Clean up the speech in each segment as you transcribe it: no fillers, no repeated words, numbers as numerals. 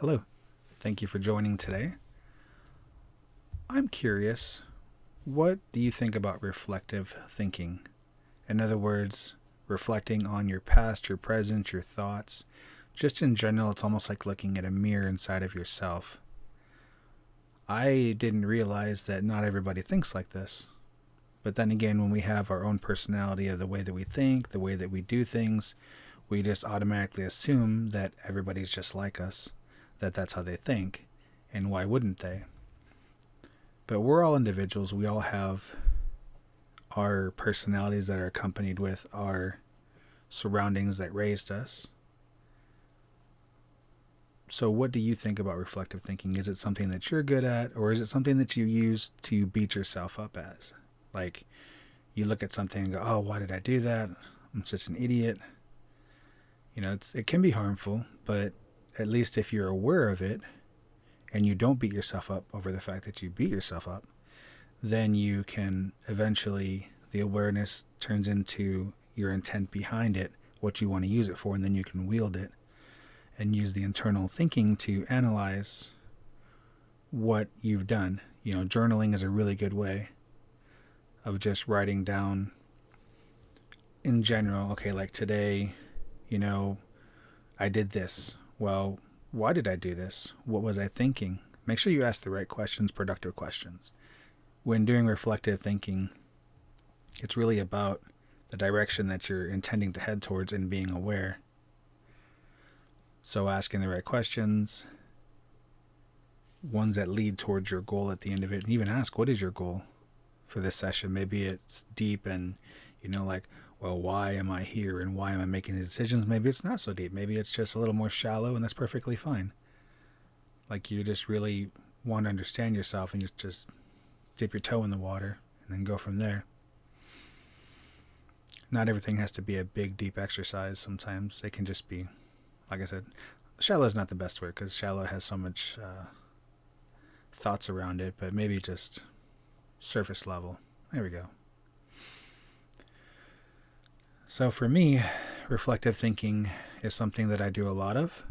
Hello. Thank you for joining today. I'm curious, what do you think about reflective thinking? In other words, reflecting on your past, your present, your thoughts. Just in general, it's almost like looking at a mirror inside of yourself. I didn't realize that not everybody thinks like this. But then again, when we have our own personality of the way that we think, the way that we do things, we just automatically assume that everybody's just like us, that that's how they think, and why wouldn't they? But we're all individuals. We all have our personalities that are accompanied with our surroundings that raised us. So, what do you think about reflective thinking? Is it something that you're good at, or is it something that you use to beat yourself up as? Like, you look at something and go, oh, why did I do that? I'm such an idiot. It can be harmful, but at least if you're aware of it and you don't beat yourself up over the fact that you beat yourself up, then you can eventually, the awareness turns into your intent behind it, what you want to use it for, and then you can wield it and use the internal thinking to analyze what you've done. Journaling is a really good way of just writing down in general, okay, like today, I did this. Well, why did I do this? What was I thinking? Make sure you ask the right questions, productive questions. When doing reflective thinking, it's really about the direction that you're intending to head towards and being aware. So asking the right questions, ones that lead towards your goal at the end of it, and even ask, what is your goal for this session? Maybe it's deep and, like, well, why am I here and why am I making these decisions? Maybe it's not so deep. Maybe it's just a little more shallow, and that's perfectly fine. Like, you just really want to understand yourself and you just dip your toe in the water and then go from there. Not everything has to be a big, deep exercise. Sometimes it can just be, like I said, shallow is not the best word because shallow has so much thoughts around it, but maybe just surface level. There we go. So for me, reflective thinking is something that I do a lot of,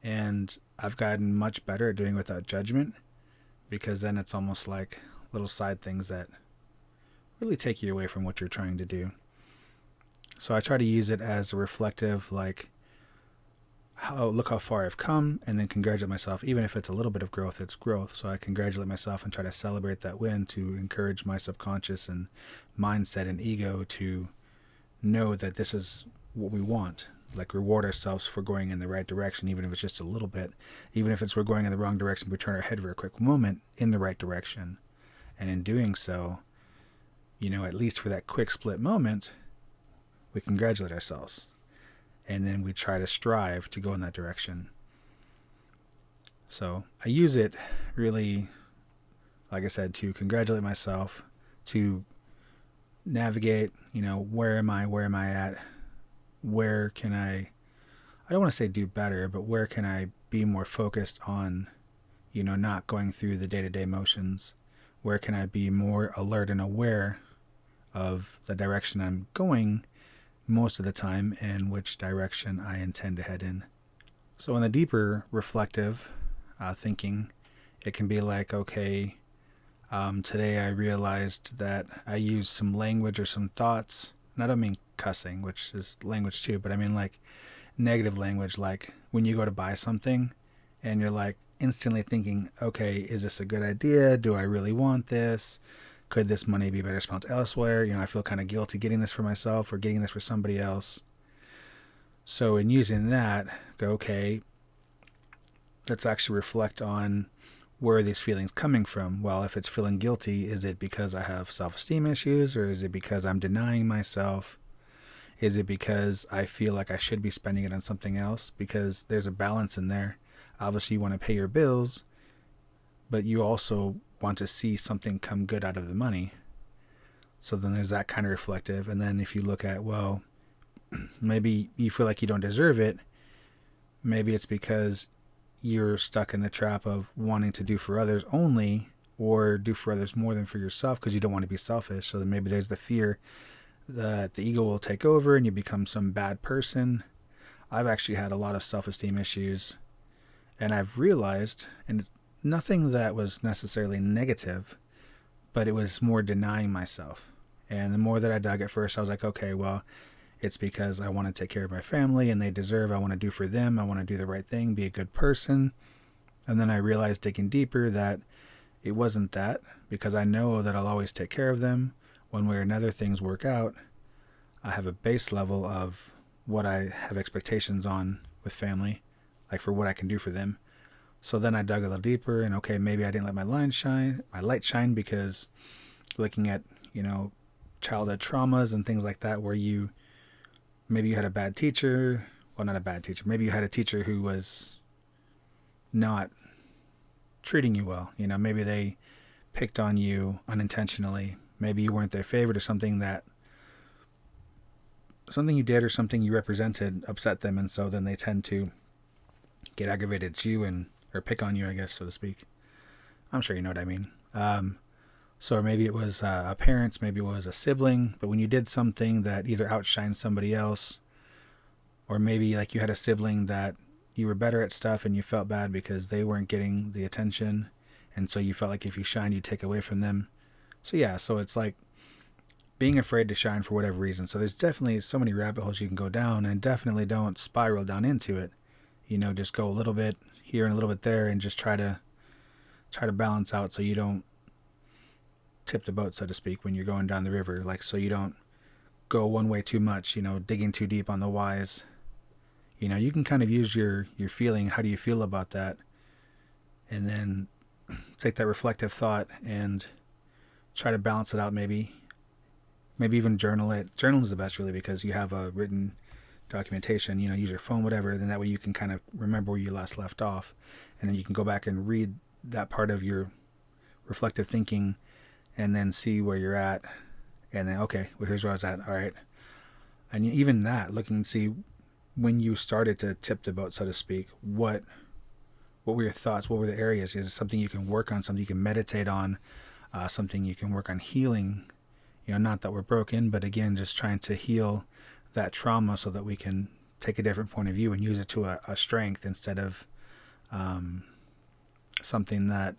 and I've gotten much better at doing it without judgment, because then it's almost like little side things that really take you away from what you're trying to do. So I try to use it as a reflective, like, look how far I've come, and then congratulate myself. Even if it's a little bit of growth, it's growth. So I congratulate myself and try to celebrate that win to encourage my subconscious and mindset and ego to know that this is what we want. Like, reward ourselves for going in the right direction, even if it's just a little bit. Even if it's we're going in the wrong direction, we turn our head for a quick moment in the right direction. And in doing so, at least for that quick split moment, we congratulate ourselves. And then we try to strive to go in that direction. So I use it really, like I said, to congratulate myself, to navigate, where am I at? Where can I don't want to say do better, but where can I be more focused on, not going through the day-to-day motions? Where can I be more alert and aware of the direction I'm going most of the time and which direction I intend to head in? So in the deeper reflective thinking, it can be like, okay, today I realized that I used some language or some thoughts, and I don't mean cussing, which is language too, but I mean like negative language, like when you go to buy something and you're like instantly thinking, okay, is this a good idea? Do I really want this? Could this money be better spent elsewhere? I feel kind of guilty getting this for myself or getting this for somebody else. So in using that, go, okay, let's actually reflect on where are these feelings coming from? Well, if it's feeling guilty, is it because I have self-esteem issues, or is it because I'm denying myself? Is it because I feel like I should be spending it on something else? Because there's a balance in there. Obviously, you want to pay your bills, but you also want to see something come good out of the money. So then there's that kind of reflective. And then if you look at, well, maybe you feel like you don't deserve it. Maybe it's because you're stuck in the trap of wanting to do for others only, or do for others more than for yourself because you don't want to be selfish. So then maybe there's the fear that the ego will take over and you become some bad person. I've actually had a lot of self-esteem issues, And I've realized, and it's nothing that was necessarily negative, but it was more denying myself. And the more that I dug at first, I was like, okay, well, it's because I want to take care of my family and they deserve, I want to do for them. I want to do the right thing, be a good person. And then I realized digging deeper that it wasn't that, because I know that I'll always take care of them. One way or another, things work out. I have a base level of what I have expectations on with family, like for what I can do for them. So then I dug a little deeper, and okay, maybe I didn't let my light shine because looking at, childhood traumas and things like that, where maybe you had a bad teacher, well, not a bad teacher, maybe you had a teacher who was not treating you well. Maybe they picked on you unintentionally. Maybe you weren't their favorite, or something you did or something you represented upset them, and so then they tend to get aggravated at you or pick on you, I guess, so to speak. I'm sure you know what I mean. So maybe it was a parent, maybe it was a sibling, but when you did something that either outshined somebody else, or maybe like you had a sibling that you were better at stuff and you felt bad because they weren't getting the attention, and so you felt like if you shined, you'd take away from them. So it's like being afraid to shine for whatever reason. So there's definitely so many rabbit holes you can go down, and definitely don't spiral down into it. Just go a little bit here and a little bit there, and just try to balance out so you don't tip the boat, so to speak, when you're going down the river. Like, so you don't go one way too much, digging too deep on the whys. You can kind of use your feeling. How do you feel about that? And then take that reflective thought and try to balance it out. Maybe even journal it. Journal is the best, really, because you have a written documentation. Use your phone, whatever. Then that way you can kind of remember where you last left off, and then you can go back and read that part of your reflective thinking, and then see where you're at. And then, okay, well, here's where I was at. All right. And even that, looking to see when you started to tip the boat, so to speak, what were your thoughts? What were the areas? Is it something you can work on, something you can meditate on, something you can work on healing? Not that we're broken, but again, just trying to heal that trauma so that we can take a different point of view and use it to a strength, instead of something that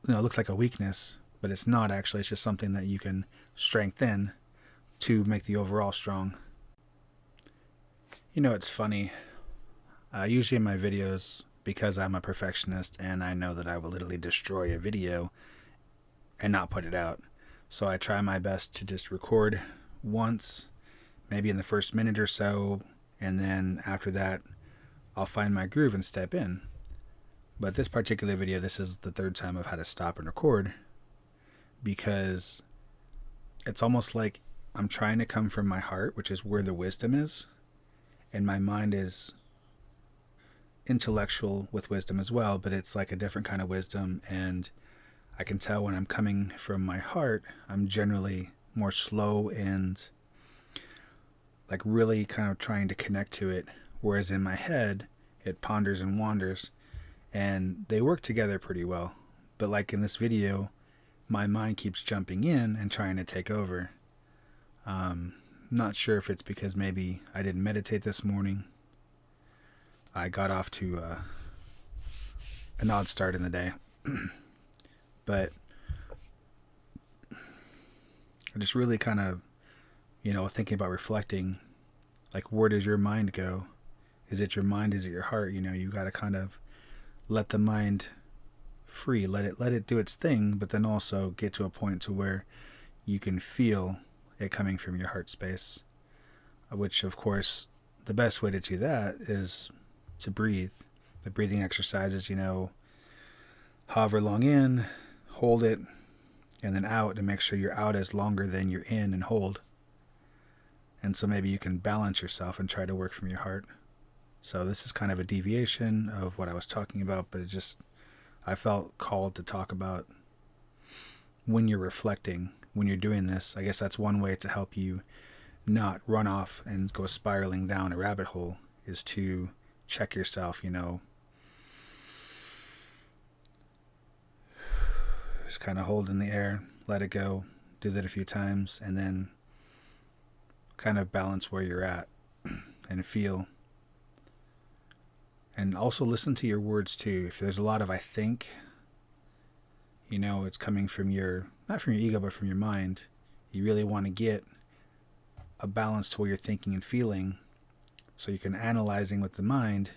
looks like a weakness, but it's not actually. It's just something that you can strengthen to make the overall strong. It's funny. Usually in my videos, because I'm a perfectionist and I know that I will literally destroy a video and not put it out. So I try my best to just record once, maybe in the first minute or so, and then after that, I'll find my groove and step in. But this particular video, this is the third time I've had to stop and record, because it's almost like I'm trying to come from my heart, which is where the wisdom is, and my mind is intellectual with wisdom as well, but it's like a different kind of wisdom, and I can tell when I'm coming from my heart, I'm generally more slow and like really kind of trying to connect to it, whereas in my head, it ponders and wanders, and they work together pretty well. But like in this video, my mind keeps jumping in and trying to take over. Not sure if it's because maybe I didn't meditate this morning. I got off to an odd start in the day. But I just really kind of, thinking about reflecting, like, where does your mind go? Is it your mind? Is it your heart? You got to kind of let the mind free, let it do its thing, but then also get to a point to where you can feel it coming from your heart space, which, of course, the best way to do that is to breathe. The breathing exercises, however long in, hold it, and then out, and make sure your out is longer than your in and hold. And so maybe you can balance yourself and try to work from your heart. So this is kind of a deviation of what I was talking about, but I felt called to talk about when you're reflecting, when you're doing this. I guess that's one way to help you not run off and go spiraling down a rabbit hole, is to check yourself, just kind of hold in the air, let it go, do that a few times, and then kind of balance where you're at and feel. And also listen to your words too. If there's a lot of I think, it's coming from not from your ego, but from your mind. You really want to get a balance to what you're thinking and feeling, so you can analyzing with the mind,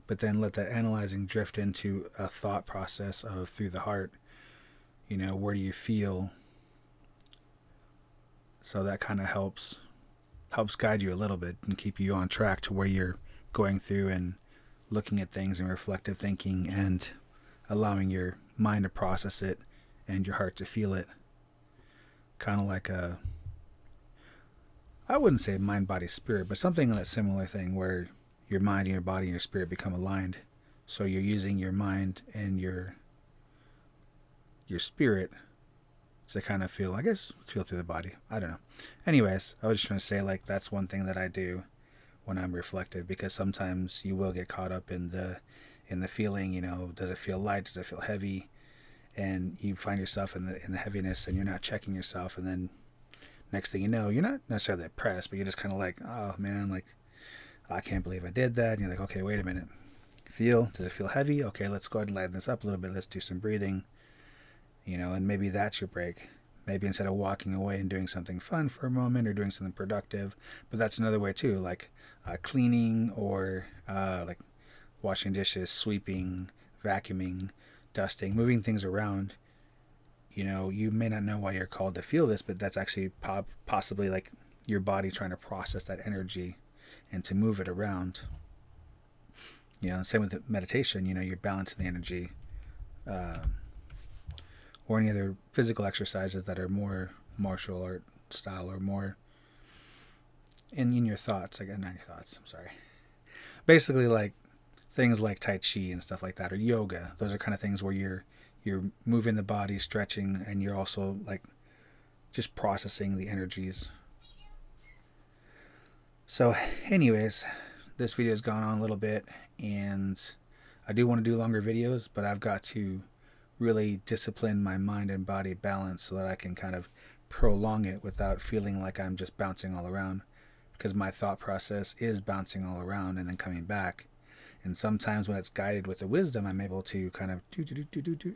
but then let that analyzing drift into a thought process of through the heart. Where do you feel? So that kind of helps guide you a little bit and keep you on track to where you're going through and looking at things and reflective thinking and allowing your mind to process it and your heart to feel it. Kind of like I wouldn't say mind, body, spirit, but something that similar thing where your mind and your body and your spirit become aligned. So you're using your mind and your spirit to kind of feel through the body. I don't know. Anyways, I was just trying to say that's one thing that I do when I'm reflective, because sometimes you will get caught up in the feeling. Does it feel light? Does it feel heavy? And you find yourself in the heaviness, and you're not checking yourself, and then next thing you know, you're not necessarily depressed, but you're just kind of oh man, I can't believe I did that. And you're okay, wait a minute. Does it feel heavy? Okay, let's go ahead and lighten this up a little bit. Let's do some breathing. And maybe that's your break. Maybe instead of walking away and doing something fun for a moment or doing something productive, but that's another way too, cleaning or washing dishes, sweeping, vacuuming, dusting, moving things around. You may not know why you're called to feel this, but that's actually possibly your body trying to process that energy and to move it around. Same with meditation, you're balancing the energy. Or any other physical exercises that are more martial art style or more in your thoughts. Not your thoughts, I'm sorry. Basically things like Tai Chi and stuff like that, or yoga. Those are kind of things where you're moving the body, stretching, and you're also just processing the energies. So anyways, this video has gone on a little bit, and I do want to do longer videos, but I've got to really discipline my mind and body balance so that I can kind of prolong it without feeling like I'm just bouncing all around, because my thought process is bouncing all around and then coming back. And sometimes when it's guided with the wisdom, I'm able to kind of do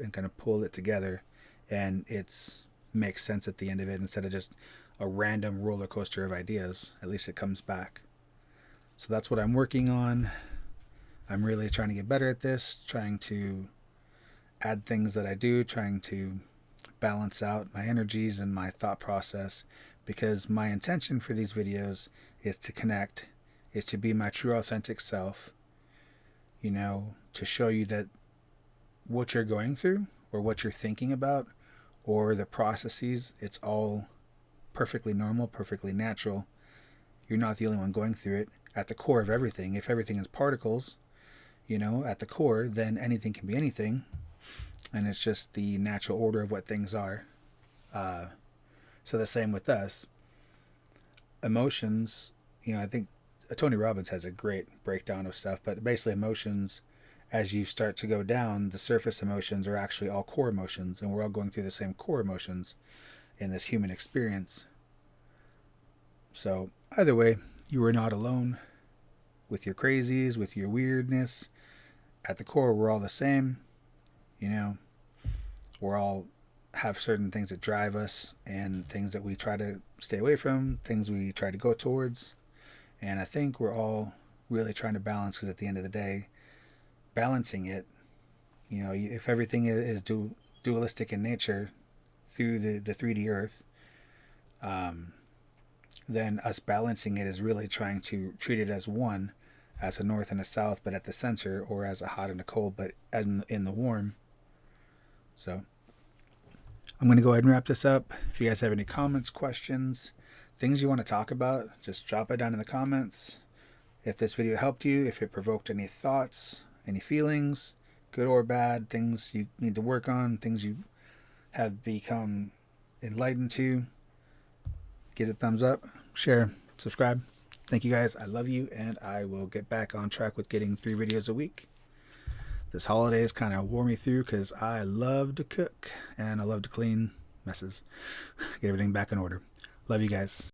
and kind of pull it together, and it's makes sense at the end of it instead of just a random roller coaster of ideas. At least it comes back. So that's what I'm working on. I'm really trying to get better at this, trying to add things that I do, trying to balance out my energies and my thought process, because my intention for these videos is to connect, is to be my true authentic self, to show you that what you're going through or what you're thinking about or the processes, it's all perfectly normal, perfectly natural. You're not the only one going through it. At the core of everything, if everything is particles, at the core, then anything can be anything. And it's just the natural order of what things are. So the same with us. Emotions, I think Tony Robbins has a great breakdown of stuff, but basically emotions, as you start to go down, the surface emotions are actually all core emotions, and we're all going through the same core emotions in this human experience. So either way, you are not alone with your crazies, with your weirdness. At the core, we're all the same. We're all have certain things that drive us and things that we try to stay away from, things we try to go towards. And I think we're all really trying to balance, because at the end of the day, balancing it, if everything is dualistic in nature through the 3D earth, then us balancing it is really trying to treat it as one, as a north and a south, but at the center, or as a hot and a cold, but as in the warm. So I'm going to go ahead and wrap this up. If you guys have any comments, questions, things you want to talk about, just drop it down in the comments. If this video helped you, if it provoked any thoughts, any feelings, good or bad, things you need to work on, things you have become enlightened to, give it a thumbs up, share, subscribe. Thank you guys. I love you, and I will get back on track with getting 3 videos a week. This holidays kind of wore me through because I love to cook and I love to clean messes, get everything back in order. Love you guys.